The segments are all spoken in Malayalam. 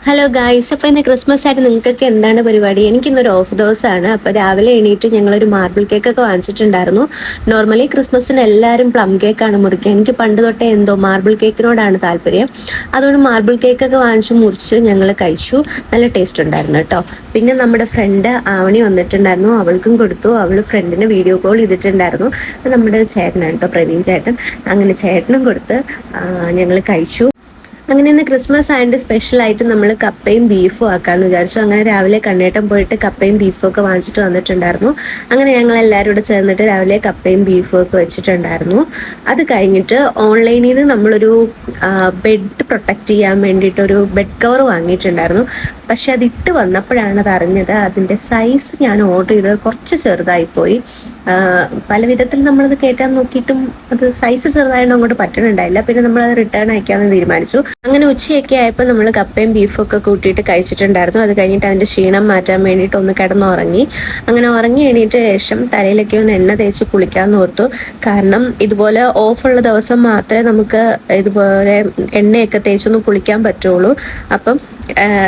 ഹലോ ഗായ്സ്, അപ്പോൾ ഇന്ന് ക്രിസ്മസ് ആയിട്ട് നിങ്ങൾക്കൊക്കെ എന്താണ് പരിപാടി? എനിക്കിന്നൊരു ഓഫ് ദിവസമാണ്. അപ്പോൾ രാവിലെ എണീറ്റ് ഞങ്ങളൊരു മാർബിൾ കേക്കൊക്കെ വാങ്ങിച്ചിട്ടുണ്ടായിരുന്നു. നോർമലി ക്രിസ്മസിന് എല്ലാവരും പ്ലം കേക്കാണ് മുറിക്കുക. എനിക്ക് പണ്ട് തൊട്ടേ എന്തോ മാർബിൾ കേക്കിനോടാണ് താല്പര്യം. അതുകൊണ്ട് മാർബിൾ കേക്കൊക്കെ വാങ്ങിച്ച് മുറിച്ച് ഞങ്ങൾ കഴിച്ചു. നല്ല ടേസ്റ്റ് ഉണ്ടായിരുന്നു കേട്ടോ. പിന്നെ നമ്മുടെ ഫ്രണ്ട് ആവണി വന്നിട്ടുണ്ടായിരുന്നു, അവൾക്കും കൊടുത്തു. അവൾ ഫ്രണ്ടിന് വീഡിയോ കോൾ ചെയ്തിട്ടുണ്ടായിരുന്നു. നമ്മുടെ ചേട്ടനാണ് കേട്ടോ, പ്രവീൺ ചേട്ടൻ. അങ്ങനെ ചേട്ടനും കൊടുത്ത് ഞങ്ങൾ കഴിച്ചു. അങ്ങനെ ഇന്ന് ക്രിസ്മസ് ആയതുകൊണ്ട് സ്പെഷ്യലായിട്ട് നമ്മൾ കപ്പയും ബീഫും ആക്കാമെന്ന് വിചാരിച്ചു. അങ്ങനെ രാവിലെ കണ്ണേട്ടം പോയിട്ട് കപ്പയും ബീഫും ഒക്കെ വാങ്ങിച്ചിട്ട് വന്നിട്ടുണ്ടായിരുന്നു. അങ്ങനെ ഞങ്ങൾ എല്ലാവരും കൂടെ ചേർന്നിട്ട് രാവിലെ കപ്പയും ബീഫും ഒക്കെ വെച്ചിട്ടുണ്ടായിരുന്നു. അത് കഴിഞ്ഞിട്ട് ഓൺലൈനിൽ നിന്ന് നമ്മളൊരു ബെഡ് പ്രൊട്ടക്റ്റ് ചെയ്യാൻ വേണ്ടിയിട്ടൊരു ബെഡ് കവർ വാങ്ങിയിട്ടുണ്ടായിരുന്നു. പക്ഷെ അതിട്ട് വന്നപ്പോഴാണ് അത് അറിഞ്ഞത്, അതിൻ്റെ സൈസ് ഞാൻ ഓർഡർ ചെയ്തത് കുറച്ച് ചെറുതായിപ്പോയി. പല വിധത്തിൽ നമ്മളത് കയറ്റാൻ നോക്കിയിട്ടും അത് സൈസ് ചെറുതായതുകൊണ്ട് അങ്ങോട്ട് പറ്റണുണ്ടായില്ല. പിന്നെ നമ്മളത് റിട്ടേൺ അയക്കാമെന്ന് തീരുമാനിച്ചു. അങ്ങനെ ഉച്ചയൊക്കെ ആയപ്പോൾ നമ്മൾ കപ്പയും ബീഫും ഒക്കെ കൂട്ടിയിട്ട് കഴിച്ചിട്ടുണ്ടായിരുന്നു. അത് കഴിഞ്ഞിട്ട് അതിൻ്റെ ക്ഷീണം മാറ്റാൻ വേണ്ടിയിട്ട് ഒന്ന് കിടന്നുറങ്ങി. അങ്ങനെ ഉറങ്ങി എണീറ്റ ശേഷം തലയിലൊക്കെ ഒന്ന് എണ്ണ തേച്ച് കുളിക്കാമെന്ന് ഓർത്തു. കാരണം ഇതുപോലെ ഓഫുള്ള ദിവസം മാത്രമേ നമുക്ക് ഇതുപോലെ എണ്ണയൊക്കെ തേച്ചൊന്ന് കുളിക്കാൻ പറ്റുള്ളൂ. അപ്പം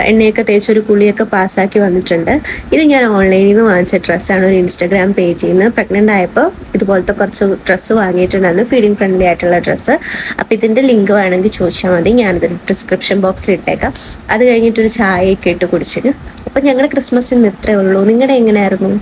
എണ്ണയൊക്കെ തേച്ചൊരു കുളിയൊക്കെ പാസ്സാക്കി വന്നിട്ടുണ്ട്. ഇത് ഞാൻ ഓൺലൈനിൽ നിന്ന് വാങ്ങിച്ച ഡ്രസ്സാണ്, ഒരു ഇൻസ്റ്റാഗ്രാം പേജിൽ നിന്ന്. പ്രഗ്നൻ്റ് ആയപ്പോൾ ഇതുപോലത്തെ കുറച്ച് ഡ്രസ്സ് വാങ്ങിയിട്ടുണ്ടായിരുന്നു, ഫീഡിങ് ഫ്രണ്ട്ലി ആയിട്ടുള്ള ഡ്രസ്സ്. അപ്പോൾ ഇതിൻ്റെ ലിങ്ക് വേണമെങ്കിൽ ചോദിച്ചാൽ മതി, ഞാനത് ഡിസ്ക്രിപ്ഷൻ ബോക്സിൽ ഇട്ടേക്കാം. അത് കഴിഞ്ഞിട്ടൊരു ചായയൊക്കെ ഇട്ട് കുടിച്ചിട്ട്. അപ്പോൾ ഞങ്ങളുടെ ക്രിസ്മസിന് ഇത്രയേ ഉള്ളൂ. നിങ്ങളുടെ എങ്ങനെയായിരുന്നു?